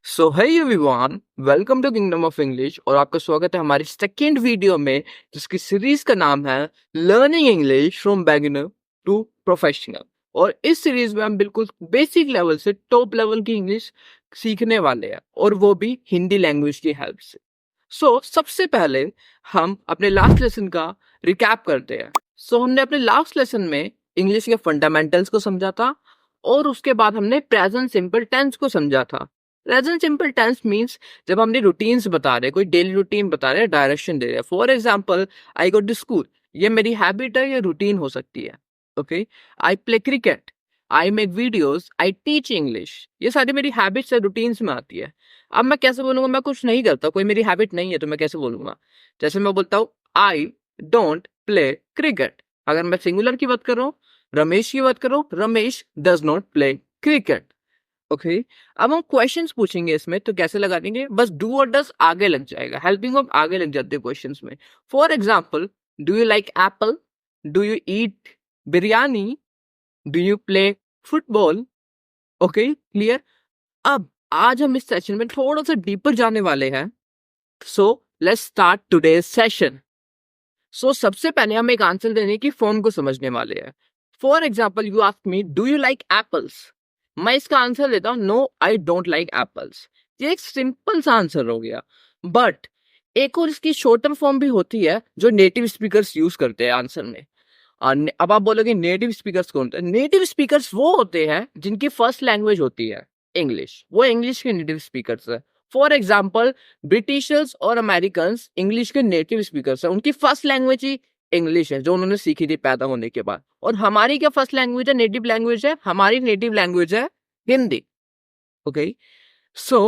So hi everyone, welcome to kingdom of English और आपका स्वागत है हमारी सेकेंड वीडियो में जिसकी सीरीज का नाम है learning English from beginner to professional. और इस सीरीज में हम बिल्कुल बेसिक लेवल से टॉप लेवल की इंग्लिश सीखने वाले हैं और वो भी हिंदी लैंग्वेज की हेल्प से। सबसे पहले हम अपने लास्ट लेसन का रिकैप करते हैं। हमने अपने लास्ट लेसन में इंग्लिश के फंडामेंटल्स को समझा था और उसके बाद हमने प्रेजेंट सिंपल टेंस को समझा था। प्रेजेंट सिंपल टेंस मीन्स जब हमने रूटीन्स बता रहे, कोई डेली रूटीन बता रहे, डायरेक्शन दे रहे हैं। For example, I go to school, ये मेरी हैबिट है, ये रूटीन हो सकती है। Okay, I play cricket, I make videos, I teach English, ये सारी मेरी हैबिट्स है, रूटीन्स में आती है। अब मैं कैसे बोलूंगा? मैं कुछ नहीं करता, कोई मेरी हैबिट नहीं है, तो मैं कैसे बोलूंगा? जैसे मैं बोलता हूँ आई डोंट प्ले क्रिकेट। अगर मैं सिंगुलर की बात कर रहा हूँ, रमेश की बात करो, Ramesh does not play cricket. Okay, अब हम क्वेश्चंस पूछेंगे इसमें, तो कैसे लगा देंगे? बस डू और डस आगे लग जाएगा, हेल्पिंग ऑफ आगे लग जाते हैं क्वेश्चंस में। For example, do you like Apple, do you eat biryani, do you play football. Okay, clear. अब आज हम इस सेशन में थोड़ा सा डीपर जाने वाले हैं। So let's start today's session. सबसे पहले हम एक आंसर देने की फॉर्म को समझने वाले हैं। For example, you ask me do you like apples, मैं इसका आंसर देता हूं no I don't like apples. ये एक सिंपल सा आंसर हो गया। बट एक और इसकी शॉर्टर फॉर्म भी होती है जो नेटिव स्पीकर्स यूज करते हैं आंसर में। अब आप बोलोगे नेटिव स्पीकर्स कौन होते हैं? नेटिव स्पीकर्स वो होते हैं जिनकी फर्स्ट लैंग्वेज होती है इंग्लिश, वो इंग्लिश के नेटिव स्पीकर्स है। फॉर एग्जाम्पल, ब्रिटिशर्स और अमेरिकन इंग्लिश के नेटिव स्पीकर्स है, उनकी फर्स्ट लैंग्वेज ही इंग्लिश है जो उन्होंने सीखी थी पैदा होने के बाद। और हमारी क्या फर्स्ट लैंग्वेज है, नेटिव लैंग्वेज है? हमारी नेटिव लैंग्वेज है हिंदी। ओके, सो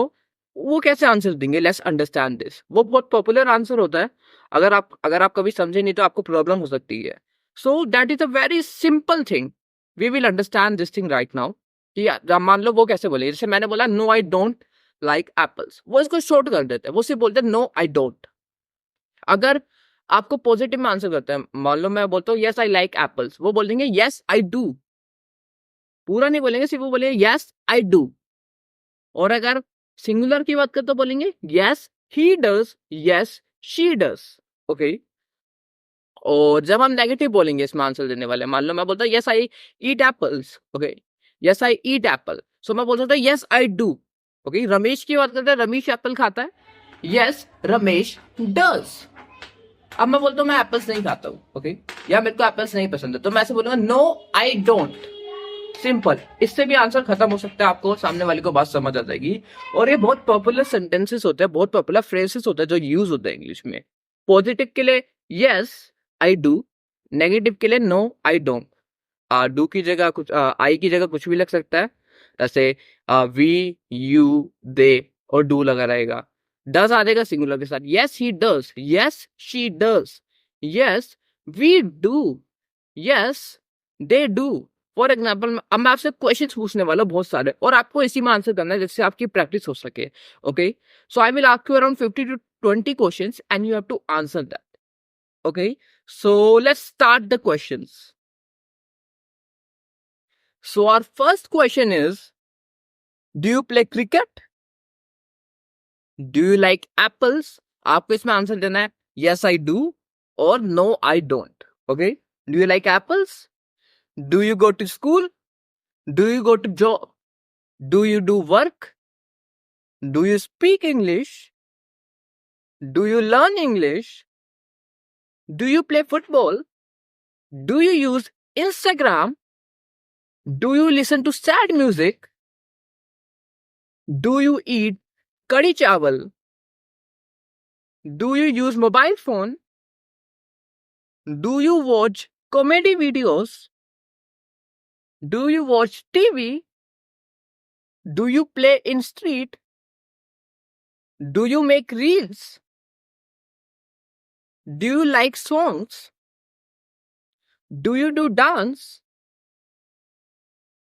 वो कैसे आंसर देंगे? Let's understand this. वो बहुत पॉपुलर आंसर होता है, अगर आप कभी समझे नहीं तो आपको प्रॉब्लम हो सकती है। So that is a very simple thing, we will understand this thing right now. मान लो वो कैसे बोले, जैसे मैंने बोला no I don't like apples, वो इसको शॉर्ट कर देते हैं, वो सिर्फ बोलते हैं नो आई डोंट। अगर आपको पॉजिटिव में आंसर करते हैं, मान लो मैं बोलता हूँ यस आई लाइक एप्पल्स, वो बोल देंगे यस आई डू। पूरा नहीं बोलेंगे, सिर्फ वो बोलेंगे यस आई डू। और अगर सिंगुलर की बात करें तो बोलेंगे yes he does, yes she does. Okay, और जब हम नेगेटिव बोलेंगे इसमें आंसर देने वाले, मान लो मैं बोलता हूँ yes I eat apples, okay, yes I eat apple, so मैं बोल सकता हूँ yes I do. Okay, Ramesh की बात करते हैं, रमेश एप्पल खाता है, यस रमेश डज। अब मैं बोलता हूँ मैं एप्पल्स नहीं खाता हूँ, ओके, या मेरे को एप्पल्स नहीं पसंद है, तो मैं ऐसे बोलूंगा नो आई डोंट। सिंपल, इससे भी आंसर खत्म हो सकता है, आपको सामने वाले को बात समझ आ जाएगी। और ये बहुत पॉपुलर सेंटेंसेस होते हैं, बहुत पॉपुलर फ्रेजेस होते हैं जो यूज होते हैं इंग्लिश में। पॉजिटिव के लिए यस आई डू, नेगेटिव के लिए नो आई डोंट। डू की जगह कुछ, आई की जगह कुछ भी लग सकता है, जैसे वी यू दे, और डू लगा रहेगा। डज आ जाएगा सिंगुलर के साथ, yes he does, yes she does, yes we do, yes they do. For example, अब मैं आपसे क्वेश्चन पूछने वाला हूँ बहुत सारे, और आपको इसी में आंसर करना है जिससे आपकी प्रैक्टिस हो सके। Okay, so I will ask you around 50 to 20 questions and you have to answer that. Okay, so let's start the questions. So our first question is, do you play cricket, do you like apples? आपको इसमें answer देना है yes I do और no I don't. Okay, do you like apples, do you go to school, do you go to job, do you do work, do you speak English, do you learn English, do you play football, do you use Instagram, do you listen to sad music, do you eat kadi chawal, do you use mobile phone, do you watch comedy videos, do you watch TV, do you play in street, do you make reels, do you like songs, do you do dance,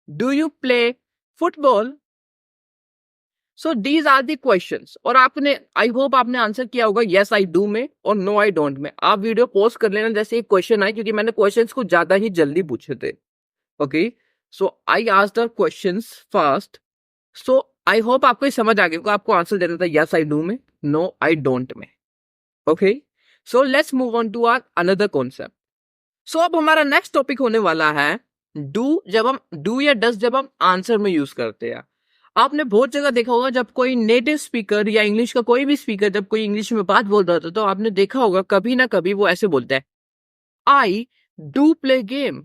do you play football? So these are the questions। और आपने, I hope आपने answer किया होगा yes I do में और no I don't में। आप video pause कर लेना जैसे एक क्वेश्चन आए, क्योंकि मैंने क्वेश्चंस को ज्यादा ही जल्दी पूछे थे। Okay, so I asked the questions fast. So I hope आपको ये समझ आ गया होगा। आपको आंसर देना था यस आई डू में, नो आई डोंट में। Okay, so let's move on to our another concept. So अब हमारा नेक्स्ट टॉपिक होने वाला है डू। जब हम डू या डस जब हम आंसर में यूज करते हैं, आपने बहुत जगह देखा होगा जब कोई नेटिव स्पीकर या इंग्लिश का कोई भी स्पीकर जब कोई इंग्लिश में बात बोल रहा था तो आपने देखा होगा कभी ना कभी वो ऐसे बोलता है, I do play game,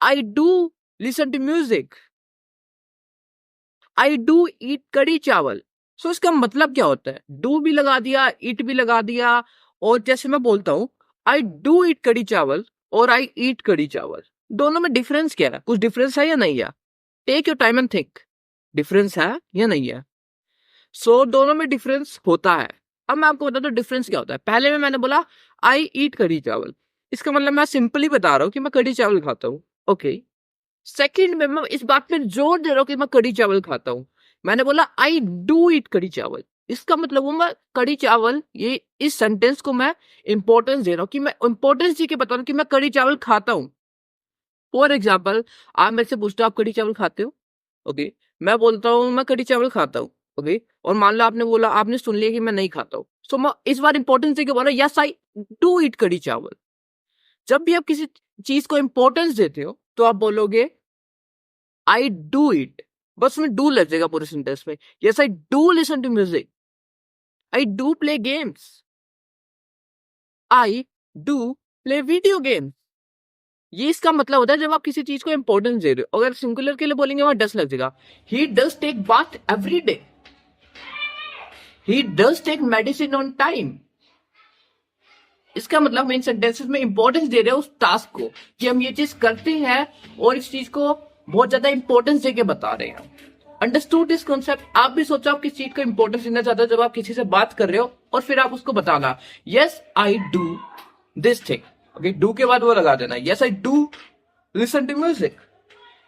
I do listen to music, I do eat कड़ी चावल। सो इसका मतलब क्या होता है? डू भी लगा दिया, ईट भी लगा दिया, और जैसे मैं बोलता हूं आई डू ईट कड़ी चावल और आई ईट कड़ी चावल, दोनों में डिफरेंस क्या है? कुछ डिफरेंस है या नहीं है? Take your time and think, difference है या नहीं है? सो दोनों में डिफरेंस होता है। अब मैं आपको बताता हूँ डिफरेंस क्या होता है। पहले में मैंने बोला आई ईट कड़ी चावल, इसका मतलब मैं सिंपली बता रहा हूँ कि मैं कड़ी चावल खाता हूँ। ओके, सेकंड में मैं इस बात पे जोर दे रहा हूँ कि मैं कड़ी चावल खाता हूँ। मैंने बोला आई डू ईट कड़ी चावल, इसका मतलब वो मैं कड़ी चावल, ये इस सेंटेंस को मैं इंपॉर्टेंस दे रहा हूँ कि मैं इंपॉर्टेंस जी के बता रहा हूँ कि मैं कड़ी चावल खाता हूँ। फॉर एग्जाम्पल, आप मेरे से पूछते हो आप कड़ी चावल खाते हो? ओके, मैं बोलता हूँ मैं कड़ी चावल खाता हूँ। ओके, और मान लो आपने बोला, आपने सुन लिया कि मैं नहीं खाता हूँ, सो मैं इस बार इंपॉर्टेंस दे के बोल रहा हूँ यस आई डू ईट कड़ी चावल। जब भी आप किसी चीज को इंपॉर्टेंस देते हो तो आप बोलोगे आई डू इट, बस में डू लग जाएगा पूरे सेंटेंस में। Yes I do listen to music, I do play games, I do play video games. ये इसका मतलब होता है जब आप किसी चीज को इंपॉर्टेंस दे रहे हो। अगर सिंगुलर के लिए बोलेंगे वहां डस लग जाएगा। He does take bath every day, he does take medicine on time. इसका मतलब हम इन सेंटेंसेस में इंपॉर्टेंस दे रहे हैं उस टास्क को कि हम ये चीज करते हैं और इस चीज को बहुत ज्यादा इंपॉर्टेंस देके बता रहे हैं। Understood this concept? आप भी सोचो आप किस चीज को इंपॉर्टेंस देना चाहते हो जब आप किसी से बात कर रहे हो और फिर आप उसको बताना yes I do this thing. Okay, do के बाद वो लगा देना yes I do listen to music,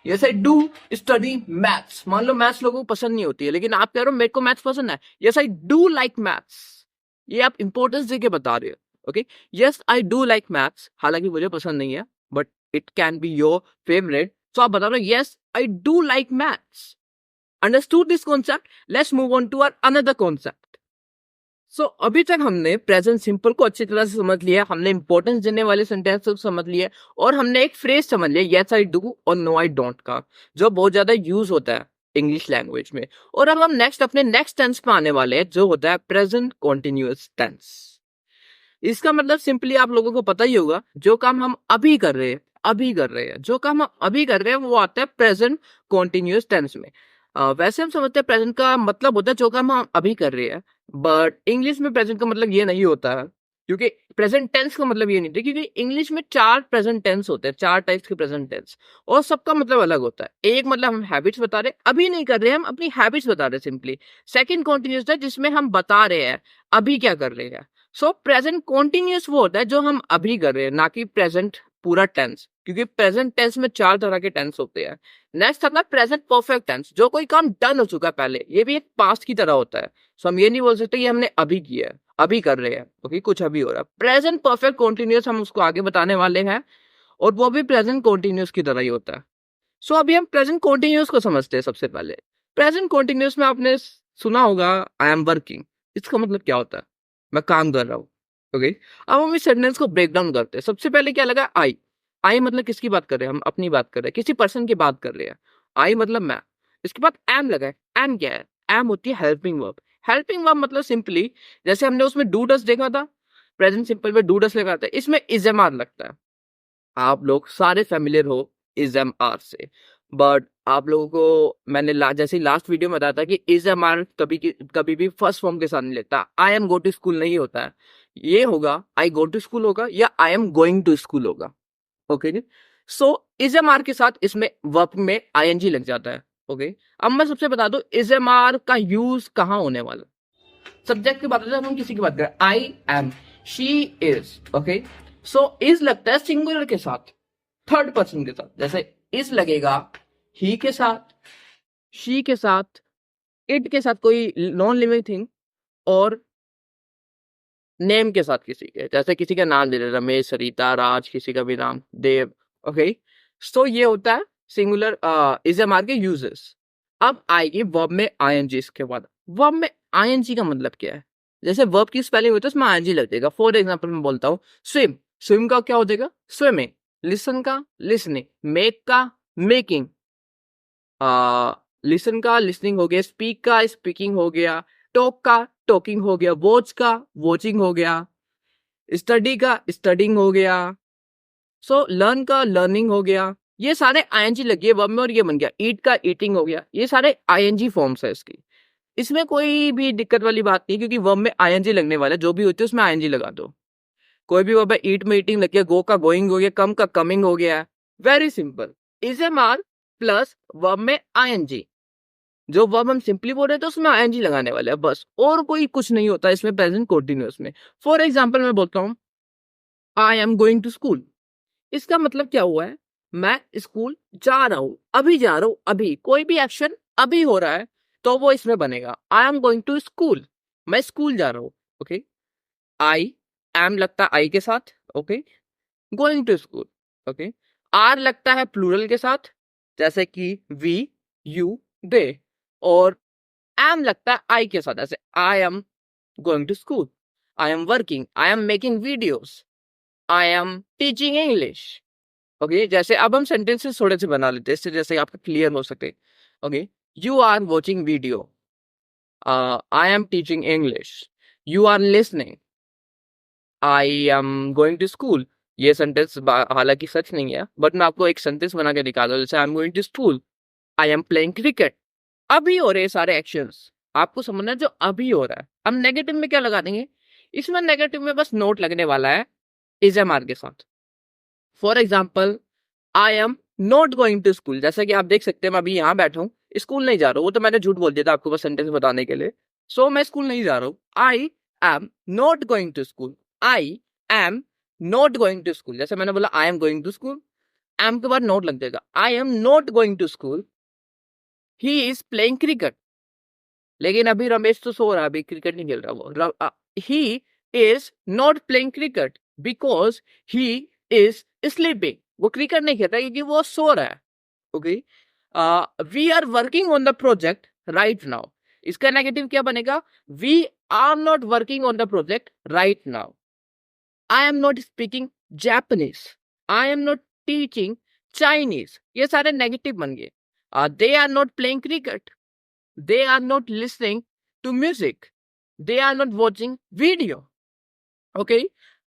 yes I do study maths. मान लो मैथ्स लोगों को पसंद नहीं होती है लेकिन आप कह रहे हो मेरे को मैथ्स पसंद है, yes I do like maths. ये आप इंपॉर्टेंस देके बता रहे हो। Okay, yes I do like maths, हालांकि मुझे पसंद नहीं है but it can be your favourite, so आप बता रहे हो yes I do like maths. Understood this concept? Let's move on to our another concept. So अभी तक हमने प्रेजेंट सिंपल को अच्छी तरह से समझ लिया, हमने इंपॉर्टेंस देने वाले सेंटेंस को समझ लिया और हमने एक फ्रेज समझ लिया यस आई डू और नो आई डोंट का, जो बहुत ज्यादा यूज होता है इंग्लिश लैंग्वेज में। और अब हम नेक्स्ट अपने नेक्स्ट टेंस पे आने वाले हैं जो होता है प्रेजेंट कॉन्टिन्यूअस टेंस। इसका मतलब सिंपली आप लोगों को पता ही होगा, जो काम हम अभी कर रहे हैं, जो काम हम अभी कर रहे हैं वो आता है प्रेजेंट कॉन्टिन्यूअस टेंस में। वैसे हम समझते हैं प्रेजेंट का मतलब होता है जो काम हम अभी कर रहे हैं, बट इंग्लिश में प्रेजेंट का मतलब ये नहीं होता है, क्योंकि प्रेजेंट टेंस का मतलब ये नहीं होता, क्योंकि इंग्लिश में 4 प्रेजेंट टेंस होते हैं, 4 टाइप्स के प्रेजेंट टेंस, और सबका मतलब अलग होता है। एक मतलब हम हैबिट्स बता रहे हैं, अभी नहीं कर रहे हैं, हम अपनी हैबिट्स बता रहे हैं सिंपली। सेकंड कॉन्टिन्यूअस है जिसमें हम बता रहे हैं अभी क्या कर रहे हैं। सो प्रेजेंट कॉन्टिन्यूअस वो होता है जो हम अभी कर रहे हैं, ना कि प्रेजेंट पूरा टेंस, क्योंकि प्रेजेंट टेंस में 4 तरह के टेंस होते हैं। नेक्स्ट आता है प्रेजेंट परफेक्ट टेंस, जो कोई काम डन हो चुका है पहले, ये भी एक पास्ट की तरह होता है। सो हम ये नहीं बोल सकते कि हमने अभी किया है, अभी कर रहे हैं, ओके, कुछ अभी हो रहा है। प्रेजेंट परफेक्ट कॉन्टिन्यूअस हम उसको आगे बताने वाले हैं और वो भी प्रेजेंट कॉन्टिन्यूअस की तरह ही होता है। सो अभी हम प्रेजेंट कॉन्टिन्यूअस को समझते हैं। सबसे पहले प्रेजेंट कॉन्टिन्यूअस में आपने सुना होगा आई एम वर्किंग, इसका मतलब क्या होता है? मैं काम कर रहा हूँ। ओके, अब हम इस सेंटेंस को ब्रेक डाउन करते हैं। सबसे पहले क्या लगा? आई मतलब किसकी बात कर रहे हैं? हम अपनी बात कर रहे हैं, किसी पर्सन की बात कर रहे हैं। आई मतलब मैं। इसके बाद एम लगा है। एम क्या है? एम होती है हेल्पिंग वर्ब। हेल्पिंग वर्ब मतलब सिंपली जैसे हमने उसमें डू डस देखा था, प्रेजेंट सिंपल में डू डस लगा था, इसमें इज एम आर लगता है। आप लोग सारे फेमिलियर हो इज एम आर से, बट आप लोगों को मैंने जैसे लास्ट वीडियो में बताया था कि इज एम आर कभी भी फर्स्ट फॉर्म के साथ नहीं लेता। I am go to school नहीं होता है, ये होगा आई गो टू स्कूल होगा या I am going to school होगा। ओके जी, सो इज एम आर के साथ इसमें वर्ब में आईएनजी लग जाता है। ओके, अब मैं सबसे बता दूं इज एम आर का यूज कहां होने वाला। सब्जेक्ट की बात होती है, हम किसी की बात करें, I am, she is. Okay, so is लगता है सिंगुलर के साथ, थर्ड पर्सन के साथ। जैसे इज लगेगा ही के साथ, शी के साथ, इट के साथ, कोई नॉन लिविंग थिंग, और नेम के साथ किसी के, जैसे किसी का नाम दे रहे रमेश, सरिता, राज, किसी का भी नाम, देव। ओके, सो ये होता है सिंगुलर इज एम आर के यूजेस। अब आएगी वर्ब में आईएनजी इसके बाद। वर्ब में आईएनजी का मतलब क्या है? जैसे वर्ब की स्पेलिंग होती है उसमें आईएनजी लग जाएगा। फॉर एग्जांपल मैं बोलता हूँ स्विम, स्विम का क्या हो जाएगा? स्विमिंग। लिसन का लिसनिंग, मेक का मेकिंग, लिसन का लिसनिंग हो गया, स्पीक का स्पीकिंग हो गया, टॉक का टॉकिंग हो गया, वॉच का वॉचिंग हो गया, स्टडी का स्टडिंग हो गया, सो लर्न का लर्निंग हो गया। ये सारे आईएनजी लगी है वर्ब में और ये बन गया। ईट का ईटिंग हो गया। ये सारे आईएनजी फॉर्म्स है इसकी। इसमें कोई भी दिक्कत वाली बात नहीं, क्योंकि वर्ब में आईएनजी लगने वाला है, जो भी होती है उसमें आईएनजी लगा दो। कोई भी वर्ब है, ईट में ईटिंग लग गया, गो का गोइंग हो गया, कम का कमिंग हो गया। Very simple. Is am are plus verb में आईएनजी। जो वर्ब हम सिंपली बोल रहे थे उसमें आईएनजी लगाने वाले हैं बस, और कोई कुछ नहीं होता इसमें प्रेजेंट कंटीन्यूअस में। फॉर एग्जांपल मैं बोलता हूँ I am going to school. इसका मतलब क्या हुआ है? मैं स्कूल जा रहा हूं, अभी जा रहा हूं, अभी कोई भी एक्शन अभी हो रहा है तो वो इसमें बनेगा। I am going to school, मैं स्कूल जा रहा हूं। ओके, आई एम लगता है आई के साथ। Okay, going to school. Okay, are लगता है प्लूरल के साथ, जैसे कि वी, यू, दे। और एम लगता है आई के साथ, जैसे I am going to school, I am working, I am making videos, I am teaching English. Okay, जैसे अब हम सेंटेंसेस थोड़े से बना लेते हैं इससे जैसे आपका क्लियर हो सके। Okay, you are watching video, I am teaching English, you are listening, I am going to school. ये सेंटेंस हालांकि सच नहीं है, बट मैं आपको एक सेंटेंस बना के दिखा दूं। जैसे I am going to school, I am playing cricket. अभी हो रहे सारे एक्शंस, आपको समझना है जो अभी हो रहा है। अब नेगेटिव में क्या लगा देंगे? इसमें नेगेटिव में बस नोट लगने वाला है इजएमआर के साथ। For example I am not going to school, जैसा कि आप देख सकते हैं मैं अभी यहाँ बैठा हूँ, स्कूल नहीं जा रहा हूँ। वो तो मैंने झूठ बोल दिया था आपको बस सेंटेंस बताने के लिए। सो मैं स्कूल नहीं जा रहा हूँ। I am not going to school, I am not going to school. जैसे मैंने बोला I am going to school, am के बाद नोट लग जाएगा। I am not going to school, he is playing cricket. लेकिन अभी रमेश तो सो रहा है, अभी क्रिकेट नहीं खेल रहा वो। He is not playing cricket because he is sleeping. वो क्रिकेट नहीं खेलता क्योंकि वो सो रहा है। Okay, we are working on the project right now. इसका नेगेटिव क्या बनेगा? We are not working on the project right now. I am not speaking Japanese, I am not teaching Chinese. ये सारे नेगेटिव बन गए। They are not playing cricket, they are not listening to music, they are not watching video। Okay,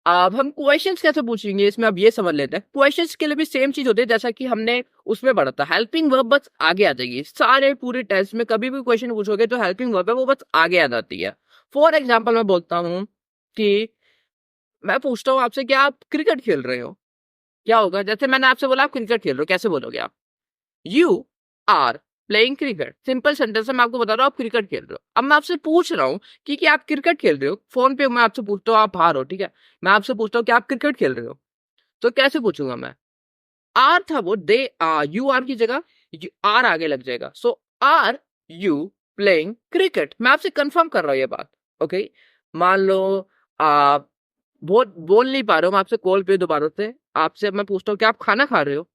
अब हम questions कैसे पूछेंगे इसमें, अब ये समझ लेते हैं। क्वेश्चंस के लिए भी सेम चीज होती है जैसा कि हमने उसमें पढ़ा था। हेल्पिंग वर्ब बस आगे आ जाएगी सारे पूरे टेस्ट में। कभी भी क्वेश्चन पूछोगे तो हेल्पिंग वर्ब है वो बस आगे आ जाती है। फॉर एग्जाम्पल मैं बोलता हूँ कि मैं पूछता हूँ आपसे, क्या आप क्रिकेट खेल रहे हो? क्या होगा? जैसे मैंने आपसे बोला आप क्रिकेट खेल रहे हो, कैसे बोलोगे आप? You are playing cricket. Simple sentence है, मैं आपको बता रहा हूँ आप क्रिकेट खेल रहे हो। अब मैं आपसे पूछ रहा हूँ कि आप क्रिकेट खेल रहे हो। फोन पे मैं आपसे पूछता हूँ, आप बाहर हो, ठीक है, मैं आपसे पूछता हूँ कि आप क्रिकेट खेल रहे हो, तो कैसे पूछूंगा मैं? आर था वो, दे आर, यू आर की जगह आर आगे लग जाएगा। सो आर यू प्लेइंग क्रिकेट। मैं आपसे कंफर्म कर रहा हूँ ये बात। ओके, मान लो आप बहुत बोल नहीं पा रहे हो, मैं आपसे कॉल पे दोबारा से आपसे मैं पूछता हूँ कि आप खाना खा रहे हो?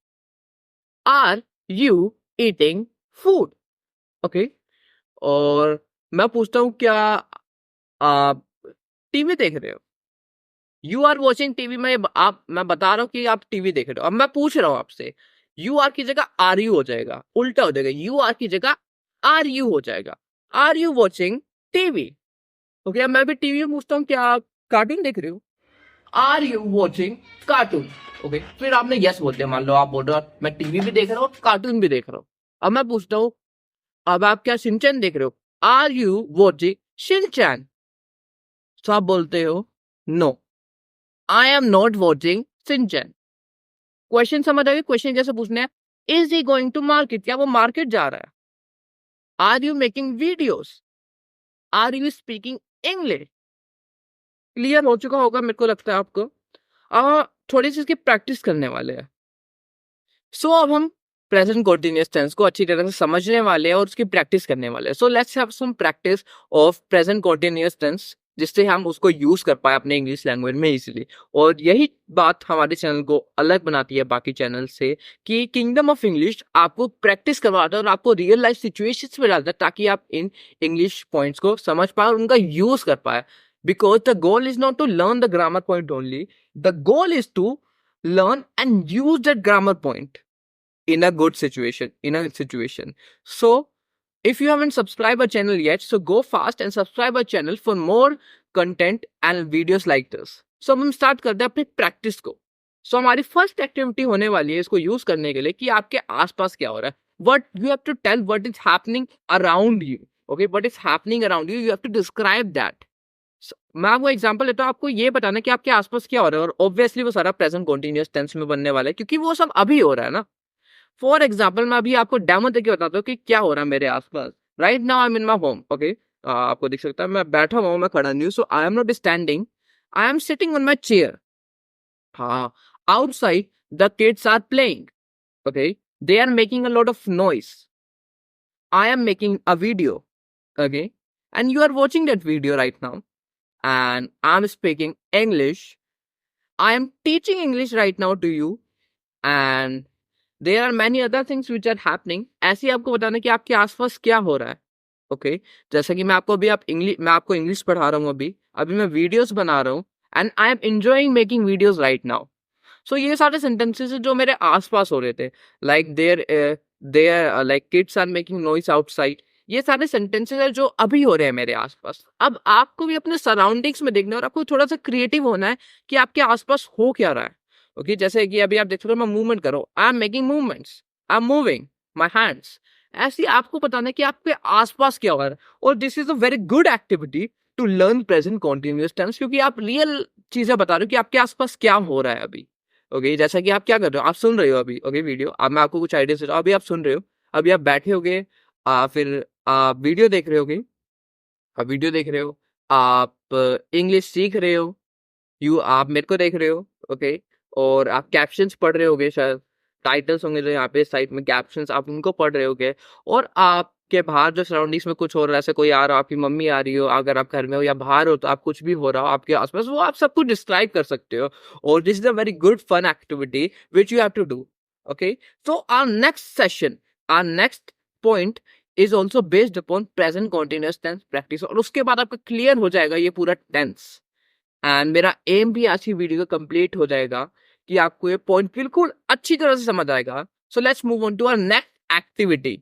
Are you eating food? Okay, और मैं पूछता हूँ क्या आप टीवी देख रहे हो? यू आर वॉचिंग टीवी में, आप मैं बता रहा हूँ कि आप टीवी देख रहे हो। अब मैं पूछ रहा हूँ आपसे, यू आर की जगह आर यू हो जाएगा, उल्टा हो जाएगा। यू आर की जगह आर यू हो जाएगा। Are you watching TV? Okay, अब मैं भी टीवी में पूछता हूँ क्या आप कार्टून देख रहे हो? Are you watching cartoon? Okay, फिर आपने यस बोल दिया। मान लो आप बोल रहे हो मैं टीवी भी देख रहा हूँ कार्टून भी देख रहा हूँ। अब मैं पूछता हूँ अब आप क्या शिनचैन देख रहे हो? Are you watching Shinchan? तो आप बोलते हो no, I am not watching Shinchan. Question समझ आ गया? क्वेश्चन कैसे पूछना है? Is he going to market? क्या वो मार्केट जा रहा है? Are you making videos? Are you speaking English? Clear हो चुका होगा मेरे को लगता है आपको। थोड़ी सी इसकी प्रैक्टिस करने वाले हैं। सो अब हम प्रेजेंट कंटीन्यूअस टेंस को अच्छी तरह से समझने वाले हैं और उसकी प्रैक्टिस करने वाले हैं। So let's have some practice of present continuous tense जिससे हम उसको यूज कर पाए अपने इंग्लिश लैंग्वेज में इजीली। और यही बात हमारे चैनल को अलग बनाती है बाकी चैनल से, कि किंगडम ऑफ इंग्लिश आपको प्रैक्टिस करवाता है और आपको रियल लाइफ सिचुएशंस में डालता है, ताकि आप इन इंग्लिश पॉइंट्स को समझ पाए और उनका यूज कर पाए। Because the goal is not to learn the grammar point only, the goal is to learn and use that grammar point in a good situation. So if you haven't subscribed our channel yet, so go fast and subscribe our channel for more content and videos like this. So हम start करते हैं अपनी practice को। सो हमारी first activity होने वाली है इसको यूज करने के लिए, कि आपके आसपास क्या हो रहा है। What you have to tell what is happening around you. Okay, what is happening around you, you have to describe that. मैं आपको एग्जांपल देता हूँ, आपको ये बताना कि आपके आसपास क्या हो रहा है, और ऑब्वियसली वो सारा प्रेजेंट कॉन्टिन्यूअस टेंस में बनने वाला है, क्योंकि वो सब अभी हो रहा है ना। फॉर एग्जाम्पल मैं अभी आपको डेमो देके बताता हूँ कि क्या हो रहा है मेरे आसपास। Right now I M in my home. Okay, आपको दिख सकता है मैं बैठा हुआ हूँ, मैं खड़ा नहीं हूँ। So I am not standing, I am sitting on my chair. हाँ, outside the kids are playing. Okay, they are making a lot of noise. I am making a video. Okay, and you are watching that video right now, and I'm speaking English. I am teaching English right now to you, and there are many other things which are happening. ऐसे ही आपको बताना कि आपके आसपास क्या हो रहा है। ओके, जैसे कि मैं आपको इंग्लिश पढ़ा रहा हूँ, अभी मैं वीडियोस बना रहा हूँ, and I am enjoying making videos right now. So ये सारे सेंटेंसेस जो मेरे आसपास हो रहे थे, like there like kids are making noise outside, ये सारे सेंटेंसेस है जो अभी हो रहे हैं मेरे आसपास। अब आपको भी अपने सराउंडिंग्स में देखना है और आपको थोड़ा सा क्रिएटिव होना है कि आपके आसपास हो क्या रहा है। ओके, जैसे कि अभी आप देख रहे हो मैं मूवमेंट कर रहा हूँ, I am making movements, I am moving my hands. ऐसे ही आपको बताना है कि आपके आसपास क्या हो रहा है। और this is a very good activity to learn present continuous tense, क्योंकि आप रियल चीजें बता रहे हो कि आपके आसपास क्या हो रहा है अभी। ओके, जैसा कि आप क्या कर रहे हो, आप सुन रहे हो अभी। ओके, वीडियो, अब मैं आपको कुछ आइडिया दे रहा हूँ। अभी आप सुन रहे हो, अभी आप बैठे होगे, फिर आप वीडियो देख रहे होगे, आप वीडियो देख रहे हो, आप इंग्लिश सीख रहे हो, आप मेरे को देख रहे हो। ओके, और आप कैप्शंस पढ़ रहे होगे, शायद टाइटल्स होंगे जो यहाँ पे साइड में, कैप्शंस आप उनको पढ़ रहे होगे। और आपके बाहर जो सराउंडिंग्स में कुछ हो रहा है, ऐसे कोई आ रहा हो, आपकी मम्मी आ रही हो, अगर आप घर में हो या बाहर हो, तो आप कुछ भी हो रहा हो आपके आसपास, वो आप सब कुछ डिस्क्राइब कर सकते हो। और this is a very good fun activity which you have to do. Okay, so our next session, our next point is also based upon present continuous tense practice. और उसके बाद आपका क्लियर हो जाएगा ये पूरा टेंस, एंड मेरा M भी आज की वीडियो का कंप्लीट हो जाएगा कि आपको ये पॉइंट बिल्कुल अच्छी तरह से समझ आएगा। So let's move on to our next activity.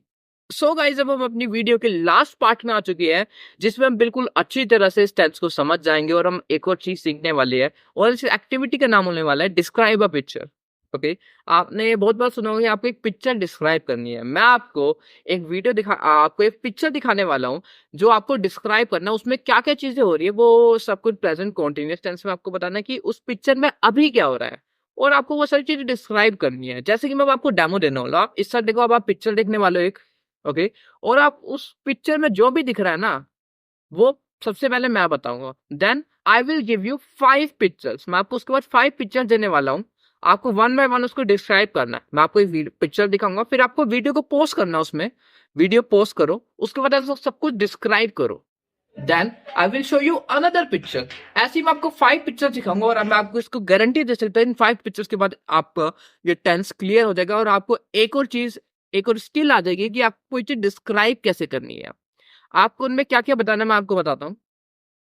So guys, अब हम अपनी वीडियो के लास्ट पार्ट में आ चुके हैं, जिसमें हम बिल्कुल अच्छी तरह से इस टेंस को समझ जाएंगे और हम एक और चीज सीखने वाले हैं। और इस एक्टिविटी का नाम होने वाला है डिस्क्राइब अ पिक्चर। ओके, आपने बहुत बार सुना होगा आपको एक पिक्चर डिस्क्राइब करनी है। मैं आपको एक पिक्चर दिखाने वाला हूँ जो आपको डिस्क्राइब करना है, उसमें क्या क्या चीजें हो रही है, वो सब कुछ प्रेजेंट कॉन्टिन्यूअस टेंस में आपको बताना है कि उस पिक्चर में अभी क्या हो रहा है, और आपको वो सारी चीजें डिस्क्राइब करनी है। जैसे कि मैं आपको डेमो देने वाला हूँ, आप इस साइड देखो, अब आप पिक्चर देखने वाले हो एक। ओके, और आप उस पिक्चर में जो भी दिख रहा है ना, वो सबसे पहले मैं बताऊंगा, then I will give you 5 pictures. मैं आपको उसके बाद 5 पिक्चर देने वाला हूँ, आपको वन बाय वन उसको डिस्क्राइब करना है। मैं आपको एक पिक्चर दिखाऊंगा, फिर आपको वीडियो को पोस्ट करना है, उसमें वीडियो पोस्ट करो, उसके बाद ऐसा सब कुछ डिस्क्राइब करो। Then I will show you another picture. ऐसे ही मैं आपको 5 पिक्चर दिखाऊंगा, और मैं आपको इसको गारंटी दे सकता हूँ इन 5 पिक्चर्स के बाद आपका ये टेंस क्लियर हो जाएगा, और आपको एक और स्किल आ जाएगी कि आपको कोई चीज डिस्क्राइब कैसे करनी है। आपको उनमें क्या क्या बताना है मैं आपको बताता हूँ।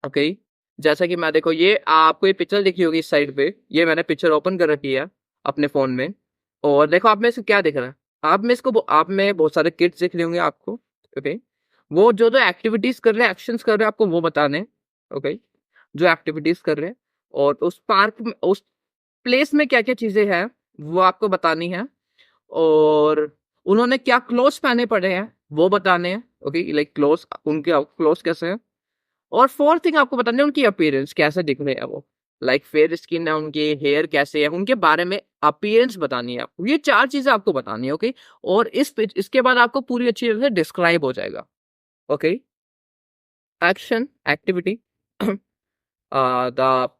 ओके, जैसा कि मैं देखो, ये आपको ये पिक्चर दिखी होगी इस साइड पे, ये मैंने पिक्चर ओपन कर रखी है अपने फोन में, और देखो आप में से क्या दिख रहा है। आप में बहुत सारे किड्स दिख रहे होंगे आपको। ओके, वो जो जो एक्टिविटीज कर रहे हैं, एक्शंस कर रहे हैं, आपको वो बताने हैं। ओके, जो एक्टिविटीज कर रहे हैं, और उस पार्क में, उस प्लेस में क्या क्या चीजें हैं, वो आपको बतानी है। और उन्होंने क्या क्लोथ पहने पड़े हैं, वो बताने हैं। ओके, लाइक क्लोथ, उनके क्लोथ कैसे हैं। और फोर्थ थिंग आपको बताना है, उनकी अपीयरेंस कैसे दिख रहे हैं वो, लाइक फेयर स्किन है उनकी, हेयर कैसे है, उनके बारे में अपीयरेंस बतानी है आपको। ये 4 चीजें आपको बतानी है। ओके, और इसके बाद आपको पूरी अच्छी तरह से डिस्क्राइब हो जाएगा। Okay, action activity, the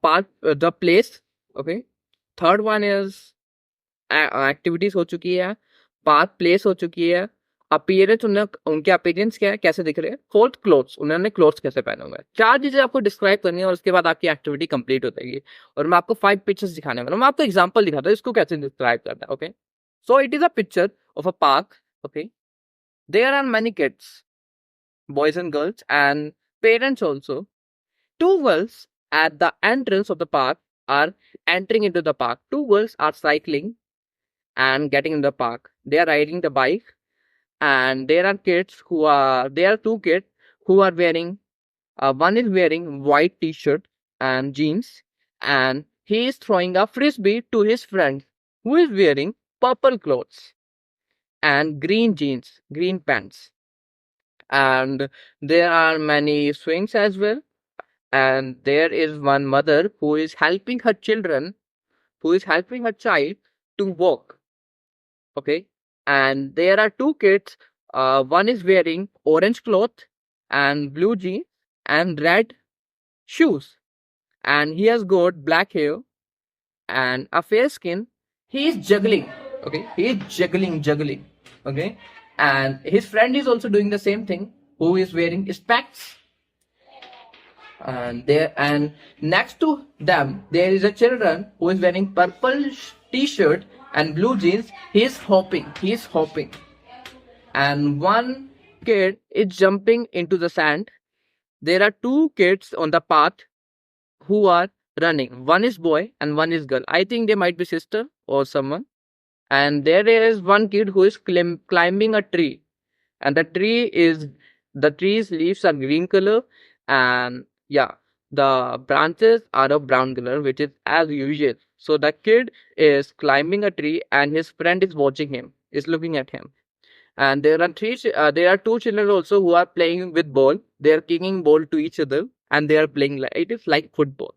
part, the place. Okay, third one is activities हो चुकी है, पार्क प्लेस हो चुकी है, अपीयरेंस, उनके अपीयरेंस क्या है, कैसे दिख रहे हैं। फोर्थ, क्लोथ्स, उन्होंने क्लोथ्स कैसे पहने हुए हैं। 4 चीजें आपको डिस्क्राइब करनी है और उसके बाद आपकी एक्टिविटी कंप्लीट हो जाएगी। और मैं आपको 5 पिक्चर्स दिखाने वाला हूँ। मैं आपको एग्जांपल दिखाता हूँ इसको कैसे डिस्क्राइब करना है। Okay, so it is a picture of a park. Okay, there are many kids, boys and girls, and parents also. Two girls at the entrance of the park are entering into the park. Two girls are cycling and getting in the park. They are riding the bike, and there are two kids who are wearing, one is wearing white t-shirt and jeans, and he is throwing a frisbee to his friend who is wearing purple clothes and green jeans, green pants. And there are many swings as well, and there is one mother who is helping her children, who is helping her child to walk. Okay, and there are two kids, one is wearing orange cloth and blue jeans and red shoes, and he has got black hair and a fair skin. He is juggling. Okay, he is juggling. Okay, and his friend is also doing the same thing, who is wearing specs. And next to them there is a children who is wearing purple t-shirt and blue jeans. He is hopping, and one kid is jumping into the sand. There are two kids on the path who are running. One is boy and one is girl. I think they might be sister or someone. And there is one kid who is climbing a tree, and the tree's leaves are green color, and yeah, the branches are of brown color, which is as usual. So the kid is climbing a tree and his friend is watching him, is looking at him. And there are two children also who are playing with ball. They are kicking ball to each other and they are playing like it is like football.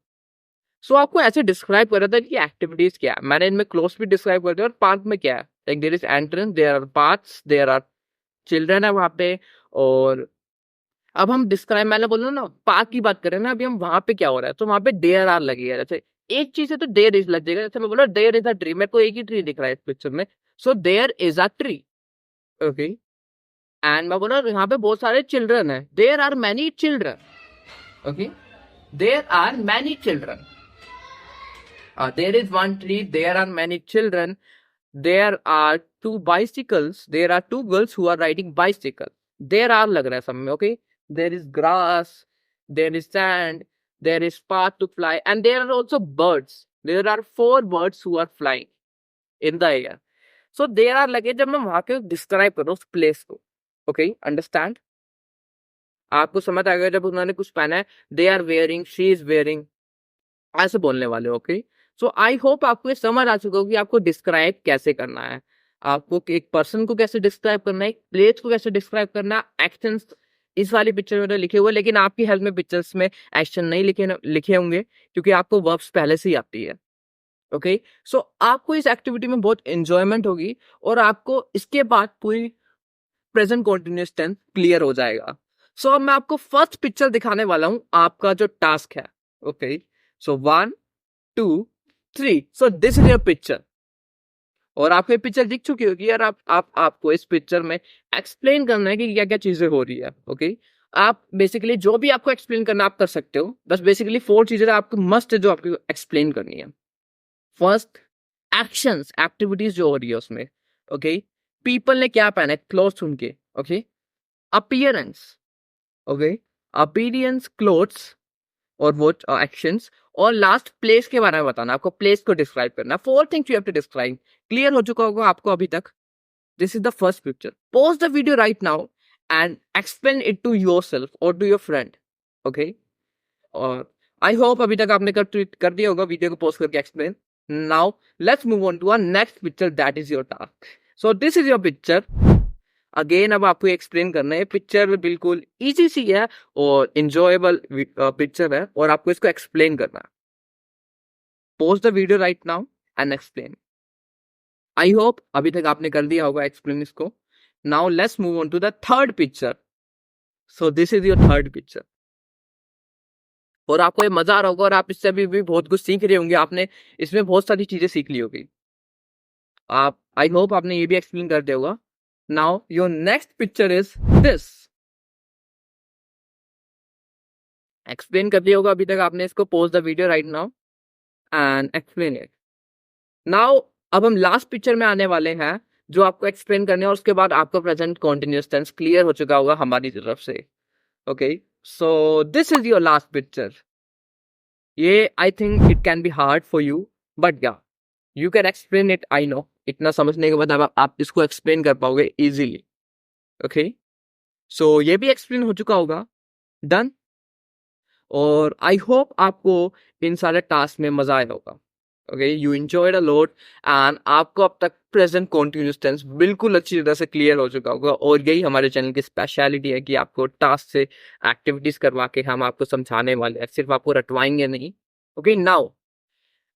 सो आपको ऐसे describe कर रहा था कि activities क्या है। मैंने इनमें क्लोज भी डिस्क्राइब कर दिया और पार्क में क्या है। Like there is entrance, there are parks, there are children है वहां पे। और अब हम डिस्क्राइब, मैंने बोला ना पार्क की बात करें ना, अभी हम वहां पे क्या हो रहा है, तो वहां पे देयर आर लगी है। जैसे एक चीज है तो देयर इज लग जाएगा। जैसे मैं बोला देयर इज अ ट्री, मेरे को एक ही ट्री दिख रहा है इस पिक्चर में, so there is a tree. Okay, and मैं बोला यहाँ पे बहुत सारे चिल्ड्रन है, there are many children. Okay, there are many children. There is one tree, there are many children, there are two bicycles, there are two girls who are riding bicycle. There are लग रहा है सब में। Okay, there is grass, there is sand, there is path to fly, and there are also birds. There are 4 birds who are flying in the air. So there are लगे, जब मैं वहां के डिस्क्राइब करूँ उस प्लेस को। Okay, understand? आपको समझ आ गया जब उन्होंने कुछ पहना है, they are wearing, she is wearing, ऐसे बोलने वाले। ओके, सो आई होप आपको ये समझ आ चुका होगा कि आपको डिस्क्राइब कैसे करना है, आपको एक पर्सन को कैसे डिस्क्राइब करना है, एक प्लेस को कैसे डिस्क्राइब करना है। एक्शंस इस वाली पिक्चर में तो लिखे हुए, लेकिन आपकी हेल्प में पिक्चर्स में एक्शन नहीं लिखे होंगे क्योंकि आपको वर्ब्स पहले से ही आती है। ओके, सो आपको इस एक्टिविटी में बहुत एंजॉयमेंट होगी और आपको इसके बाद पूरी प्रेजेंट कॉन्टिन्यूअस टेंस क्लियर हो जाएगा। सो अब मैं आपको फर्स्ट पिक्चर दिखाने वाला हूं, आपका जो टास्क है। Okay, so 1 2 3, so this is your picture. और आपको ये पिक्चर दिख चुकी होगी यार। आपको इस पिक्चर में एक्सप्लेन करना है कि क्या क्या चीजें हो रही है। ओके, आप बेसिकली जो भी आपको एक्सप्लेन करना आप कर सकते हो, बस बेसिकली 4 चीजें आपको मस्ट है जो आपको एक्सप्लेन करनी है। फर्स्ट, एक्शंस, एक्टिविटीज जो हो रही है उसमें। ओके, पीपल ने क्या पहना है, क्लोथ्स उनके। Okay, appearance. Okay, appearance, clothes और वो एक्शंस। और लास्ट, प्लेस के बारे में बताना, आपको प्लेस को डिस्क्राइब करना। 4 things you have to describe. Clear हो चुका होगा आपको अभी तक। This is the first picture. Pause the video right now and explain it to yourself और टू योर फ्रेंड। ओके, और आई होप अभी तक आपने कर दिया होगा वीडियो को पॉज करके explain. Now let's move on to our next picture, that is your task. So this is your picture. Again अब आपको एक्सप्लेन करना है। पिक्चर बिल्कुल इजी सी है और इंजॉयबल पिक्चर है और आपको इसको एक्सप्लेन करना है। Pause the video right now and explain. I hope अभी तक आपने कर दिया होगा एक्सप्लेन इसको। Now let's move on to the third picture. So this is your third picture. और आपको ये मजा आ रहा होगा और आप इससे भी बहुत कुछ सीख रहे होंगे। आपने इसमें बहुत सारी चीजें सीख ली होगी। आप, आई होप आपने ये भी एक्सप्लेन कर दिया होगा। Now your next picture is this. Explain कर दिया होगा अभी तक आपने इसको, pose the video right now and explain it. Now अब हम लास्ट पिक्चर में आने वाले हैं जो आपको एक्सप्लेन करने हैं, और उसके बाद आपका प्रेजेंट कॉन्टिन्यूअस टेंस क्लियर हो चुका होगा हमारी तरफ से। Okay, so this is your last picture. ये I think it can be hard for you, but yeah you can explain it. I know इतना समझने के बाद अब आप इसको एक्सप्लेन कर पाओगे इजीली। ओके, सो ये भी एक्सप्लेन हो चुका होगा, डन। और आई होप आपको इन सारे टास्क में मजा आया होगा। Okay, you enjoyed a lot and आपको अब तक प्रेजेंट कॉन्टिन्यूअस टेंस बिल्कुल अच्छी तरह से क्लियर हो चुका होगा। और यही हमारे चैनल की स्पेशलिटी है कि आपको टास्क से एक्टिविटीज करवा के हम आपको समझाने वाले हैं, सिर्फ आपको रटवाएंगे नहीं। Okay, now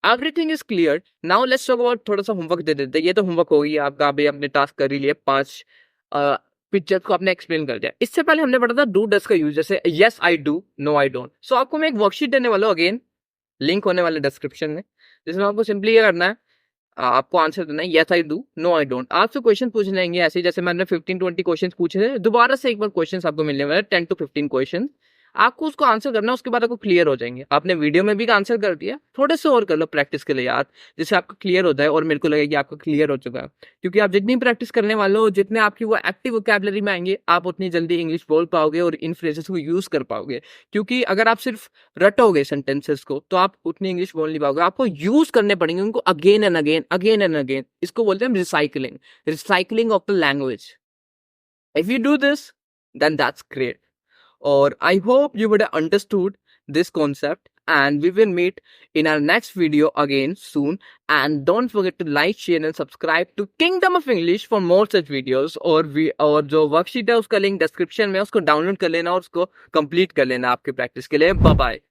everything is clear. Now let's talk about, थोड़ा सा होमवर्क दे देते हैं। ये तो होमवर्क होगी आपका, अभी अपने टास्क कर ही लिए, 5 पिक्चर्स को आपने एक्सप्लेन कर दिया। इससे पहले हमने पढ़ा था डू डस का यूज, जैसे yes I do, no I don't. So आपको मैं एक वर्कशीट देने वाला हूँ, अगेन लिंक होने वाले डिस्क्रिप्शन में, जिसमें आपको सिंपली ये करना है, आपको आंसर देना है yes I do, no I don't. आपसे क्वेश्चन पूछने जाएंगे ऐसे, जैसे मैंने 15-20 क्वेश्चन पूछे थे, दोबारा से एक बार क्वेश्चन आपको मिलने वाले 10 to 15 क्वेश्चन। आपको उसको आंसर करना है, उसके बाद आपको क्लियर हो जाएंगे। आपने वीडियो में भी आंसर कर दिया, थोड़े से और कर लो प्रैक्टिस के लिए यार, जिससे आपको क्लियर हो जाए और मेरे को लगे कि आपको क्लियर हो चुका है। क्योंकि आप जितनी प्रैक्टिस करने वाले हो, जितने आपकी वो एक्टिव वोकैबुलरी में आएंगे, आप उतनी जल्दी इंग्लिश बोल पाओगे और इन फ्रेजेस को यूज कर पाओगे। क्योंकि अगर आप सिर्फ रटोगे सेंटेंसेस को, तो आप उतनी इंग्लिश बोल नहीं पाओगे, आपको यूज करने पड़ेंगे उनको again and again, again and again. इसको बोलते हैं recycling, recycling of the language. If you do this, then that's great. Or I hope you would have understood this concept, and we will meet in our next video again soon. And don't forget to like, share and subscribe to Kingdom of English for more such videos. और जो worksheet है उसका link description में, उसको download कर लेना और उसको कंप्लीट कर लेना आपके प्रैक्टिस के लिए। Bye bye.